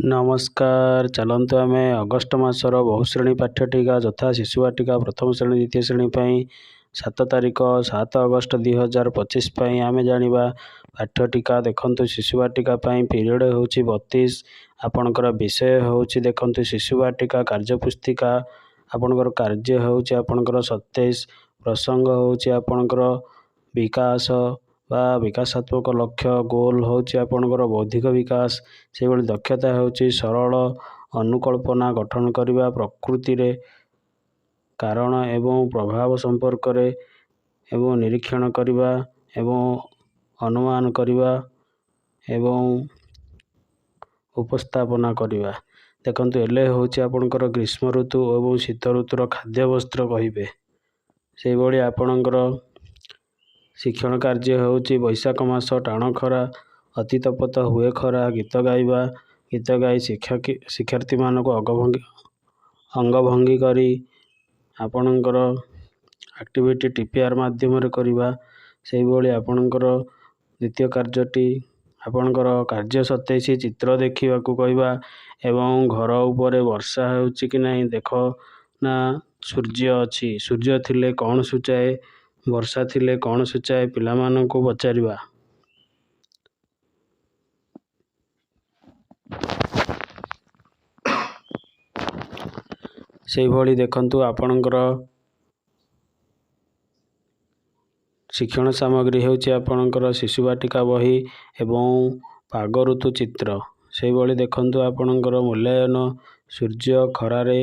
नमस्कार चलतु आम अगस्ट मासर बहुश्रेणी पाठ्यटिका यथा शिशु बाटिका प्रथम श्रेणी द्वितीय श्रेणी 7 तारिख 7 अगस्ट 2025 आम जाना पाठ्यटिका। देखु शिशु बाटिका पीरियड हूँ 32। आपणकर विषय हूँ देखु शिशु बाटिका कार्यपुस्तिका आपणकर कार्य हूँ आपणकर 27। प्रसंग हूँ आपणकर विकास बा विकासात्मक लक्ष्य गोल हूँ आपणकर बौद्धिक विकास। से भली दक्षता हूँ सरल अनुकल्पना गठन करने प्रकृति रे कारण एवं प्रभाव संपर्क एवं निरीक्षण करने एवं अनुमान करने एवं उपस्थापना करने। देखु एले हूँ आपणकर ग्रीष्म ऋतु एवं शीत ऋतुर खाद्य वस्त्र कहे से भली आपणकर शिक्षण कार्य हूँ बैशाख मास टाण खरा अति तपत हुए खरा गीत गाइबा गीत गाई शिक्षार्थी मानक अंगभंगी करी आपणकर एक्टिविटी टीपीआर माध्यम करवा। से भली आपणकर द्वितीय कार्यटी आपणकर कार्य 27 चित्र देखा कहवा एवं घर उपर वर्षा हो कि नहीं देख ना सूर्य अच्छी सूर्य थिले कौन सूचाए वर्षा थिले कौन सूचाए पिला मानकु पचारिबा। से भली देखंतु आपणकर शिक्षण सामग्री होची आपणकर शिशु बाटिका बही एवं पाग ऋतु चित्र। से भली देखंतु आपणकर मूल्यांकन सूर्य खरारे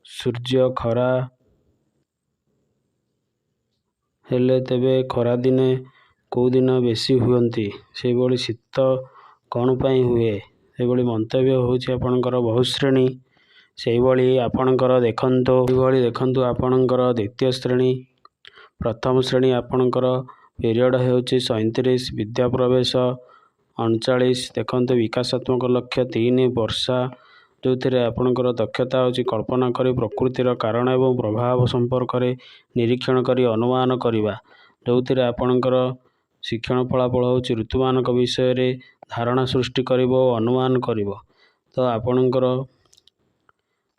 सूर्य खरा हेले तेबे खरा दिने कौ दिन बेसी हुअंती से भली शीत कौन पाई हुए से भली मंतव्य होची आपणकर बहुश्रेणी। से भली आपणकर देखंतु आपणकर द्वितीय श्रेणी प्रथम श्रेणी आपणकर पीरियड होची 37 विद्या प्रवेश 39। देखंतु विकासात्मक लक्ष्य 3 वर्षा जो थे आपणकर दक्षता होची कल्पना करी प्रकृतिर कारण एवं प्रभाव संपर्क निरीक्षण करी अनुमान करवा जो थे आपणकर शिक्षण फलाफल होची ऋतुमानक विषय रे धारणा सृष्टि करिवो अनुमान करिवो। तो आपणकर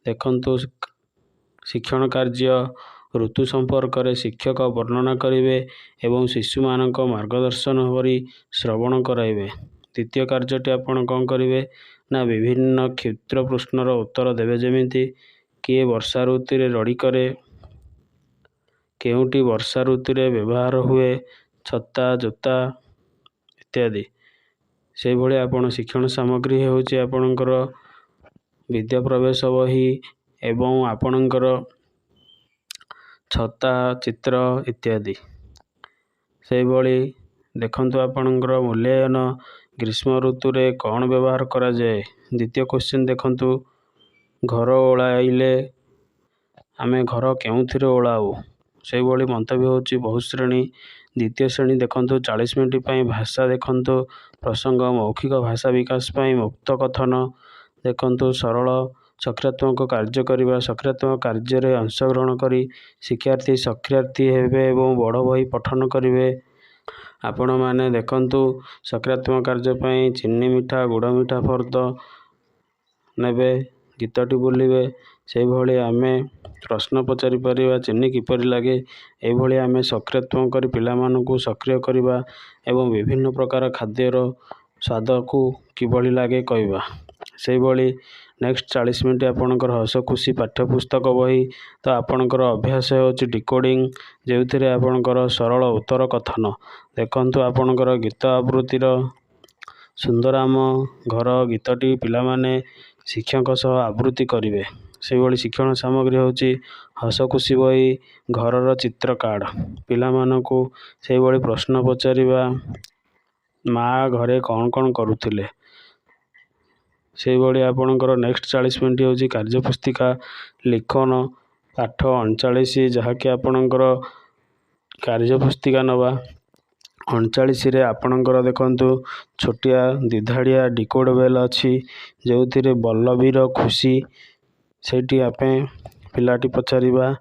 देखंतु शिक्षण कार्य ऋतु संपर्क रे शिक्षक वर्णना करिवे एवं शिशु मानक मार्गदर्शन करी श्रवण कराइबे। द्वितीय कार्यटी आपण कौन करिवे ना विभिन्न क्षुद्र प्रश्नर उत्तर देवे जेमिति किए वर्षा ऋतु रे रड़ी करे केउटी वर्षा ऋतु रे व्यवहार हुए छता जोता इत्यादि। से भली आपण शिक्षण सामग्री होची आपणकर विद्या प्रवेश बही एवं आपणकर छता चित्र इत्यादि। से भली देखंतु आपणकर मूल्यांकन ग्रीष्म ऋतु रे कौन व्यवहार करा जाए। द्वितीय क्वेश्चन देखंतु घर ओळाइले आमे घर केउथिरे ओळाऊ से भली मंतव्य होची बहुश्रेणी। द्वितीय श्रेणी देखंतु 40 मिनिट पई भाषा देखंतु प्रसंग मौखिक भाषा विकास पई मुक्त कथन देखंतु सरल सकारात्मक कार्य करिबा सकारात्मक कार्य रे अंशग्रहण करी शिक्षार्थी सक्रियार्थी हेबे एवं बड़ बही पठन करिवे। आपण माने देखंतु सकारात्मक कार्य पई चीनी मिठा गुड़ मिठा फर्द नेबे गीतटी बोलिबे। से भली आमे प्रश्न पचारि परिबा चीनी किपरि लागे एभली आमे सकारात्मक करी पिला मानकु सक्रिय करिबा एवं विभिन्न प्रकार खाद्यर स्वाद को किभली लागे कहवा। से भली नेक्स्ट 40 मिनिट आपणकर हस खुशी पाठ्यपुस्तक बही। तो आपणकर अभ्यास होची डिकोडिंग जो थे आपणकर सरल उत्तर कथन देखंतु आपणकर गीत आवृत्तिर सुंदराम घर गीतटी पिला माने शिक्षक सह आवृत्ति करिवे। से भली शिक्षण सामग्री होची हस खुशी बही घरर चित्र कार्ड पिला मानकु से भली प्रश्न पचारिबा माँ घरे कौन कौन करुथिले। से भली आपणकर नेक्स्ट 40 मिनिट होची कार्यपुस्तिका लिखन पाठ 39 जहाँकि आपणकर कार्यपुस्तिका नवा 39 रे आपणकर देखंतु छोटिया दिधाड़िया डिकोड बेल अच्छी जो थे बल्लभीर खुशी सेठी आपे पिलाटी पचारिबा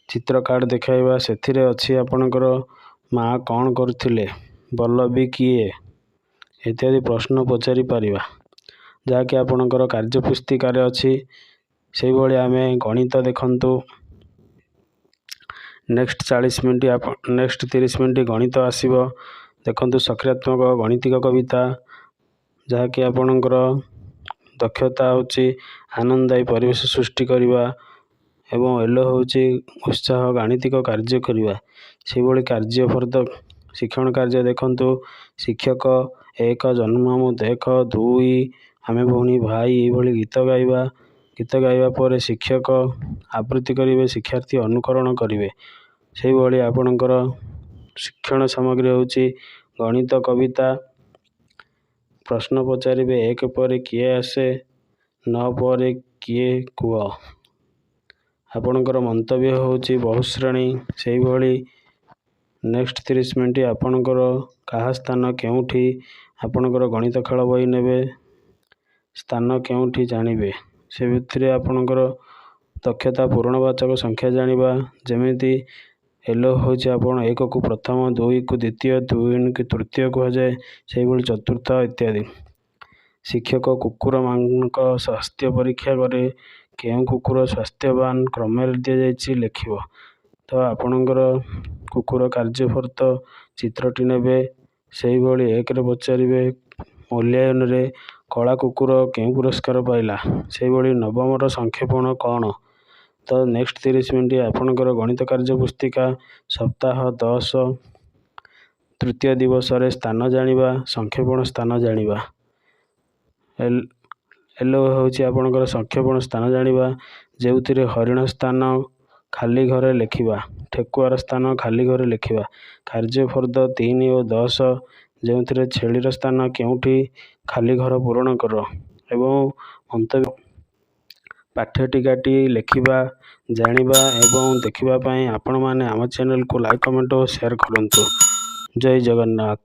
चित्र कार्ड देखाइबा से अच्छी आपणकर माँ कौन करुथिले बल्लभी किए इत्यादि प्रश्न पचारि पारिबा। ଯାହାକି ଆପଣଙ୍କର କାର୍ଯ୍ୟ ପୁସ୍ତିକାରେ ଅଛି। ସେଇଭଳି ଆମେ ଗଣିତ ଦେଖନ୍ତୁ। ନେକ୍ସଟ 30 ମିନିଟ୍ ଗଣିତ ଆସିବ। ଦେଖନ୍ତୁ ସକ୍ରିୟାତ୍ମକ ଗଣିତିକ କବିତା, ଯାହାକି ଆପଣଙ୍କର ଦକ୍ଷତା ହେଉଛି ଆନନ୍ଦଦାୟୀ ପରିବେଶ ସୃଷ୍ଟି କରିବା ଏବଂ ଏଲୋ ହେଉଛି ଉତ୍ସାହ ଗାଣିତିକ କାର୍ଯ୍ୟ କରିବା। ସେହିଭଳି କାର୍ଯ୍ୟ ଫର୍ଦ୍ଦ ଶିକ୍ଷଣ କାର୍ଯ୍ୟ ଦେଖନ୍ତୁ। ଶିକ୍ଷକ 1 ଜନ୍ମ ମୁଁ ଦେଖ, 2 ଆମେ ଭଉଣୀ ଭାଇ, ଏଇଭଳି ଗୀତ ଗାଇବା। ଗୀତ ଗାଇବା ପରେ ଶିକ୍ଷକ ଆବୃତ୍ତି କରିବେ, ଶିକ୍ଷାର୍ଥୀ ଅନୁକରଣ କରିବେ। ସେହିଭଳି ଆପଣଙ୍କର ଶିକ୍ଷଣ ସାମଗ୍ରୀ ହେଉଛି ଗଣିତ କବିତା। ପ୍ରଶ୍ନ ପଚାରିବେ 1 ପରେ କିଏ ଆସେ, 9 ପରେ କିଏ କୁହ। ଆପଣଙ୍କର ମନ୍ତବ୍ୟ ହେଉଛି ବହୁଶ୍ରେଣୀ। ସେହିଭଳି ନେକ୍ସଟ 30 ମିନିଟ୍ ଆପଣଙ୍କର କାହା ସ୍ଥାନ କେଉଁଠି, ଆପଣଙ୍କର ଗଣିତ ଖେଳ ବହି ନେବେ, ସ୍ଥାନ କେଉଁଠି ଜାଣିବେ। ସେଥିରେ ଆପଣଙ୍କର ଦକ୍ଷତା ପୂର୍ଣ୍ଣବାଚକ ସଂଖ୍ୟା ଜାଣିବା। ଯେମିତି ଏଲୋ ହେଉଛି ଆପଣ 1କୁ ପ୍ରଥମ, 2କୁ ଦ୍ୱିତୀୟ, 3କୁ ତୃତୀୟ କୁହାଯାଏ, ସେହିଭଳି ଚତୁର୍ଥ ଇତ୍ୟାଦି। ଶିକ୍ଷକ କୁକୁରମାନଙ୍କ ସ୍ୱାସ୍ଥ୍ୟ ପରୀକ୍ଷା କରେ। କେଉଁ କୁକୁର ସ୍ୱାସ୍ଥ୍ୟବାନ କ୍ରମରେ ଦିଆଯାଇଛି ଲେଖିବ। ତ ଆପଣଙ୍କର କୁକୁର କାର୍ଯ୍ୟଫର୍ଦ୍ଦ ଚିତ୍ରଟି ନେବେ। ସେହିଭଳି 1ରେ ପଚାରିବେ ମୂଲ୍ୟାୟନରେ କଳା କୁକୁର କେଉଁ ପୁରସ୍କାର ପାଇଲା। ସେହିଭଳି 9ମର ସଂକ୍ଷେପଣ କ'ଣ। ତ ନେକ୍ସଟ 30 ମିନିଟ୍ ଆପଣଙ୍କର ଗଣିତ କାର୍ଯ୍ୟ ପୁସ୍ତିକା ସପ୍ତାହ 10 ତୃତୀୟ ଦିବସରେ ସ୍ଥାନ ଜାଣିବା, ସଂକ୍ଷେପଣ ସ୍ଥାନ ଜାଣିବା। ଏଲୋ ହେଉଛି ଆପଣଙ୍କର ସଂକ୍ଷେପଣ ସ୍ଥାନ ଜାଣିବା, ଯେଉଁଥିରେ ହରିଣ ସ୍ଥାନ ଖାଲି ଘରେ ଲେଖିବା, ଠେକୁଆର ସ୍ଥାନ ଖାଲି ଘରେ ଲେଖିବା। କାର୍ଯ୍ୟଫର୍ଦ୍ଦ 3 ଓ 10, ଯେଉଁଥିରେ ଛେଳିର ସ୍ଥାନ କେଉଁଠି ଖାଲି ଘର ପୂରଣ କର ଏବଂ ମନ୍ତବ୍ୟ। ପାଠ୍ୟଟିକାଟି ଲେଖିବା, ଜାଣିବା ଏବଂ ଦେଖିବା ପାଇଁ ଆପଣମାନେ ଆମ ଚ୍ୟାନେଲକୁ ଲାଇକ୍, କମେଣ୍ଟ ଓ ସେୟାର କରନ୍ତୁ। ଜୟ ଜଗନ୍ନାଥ।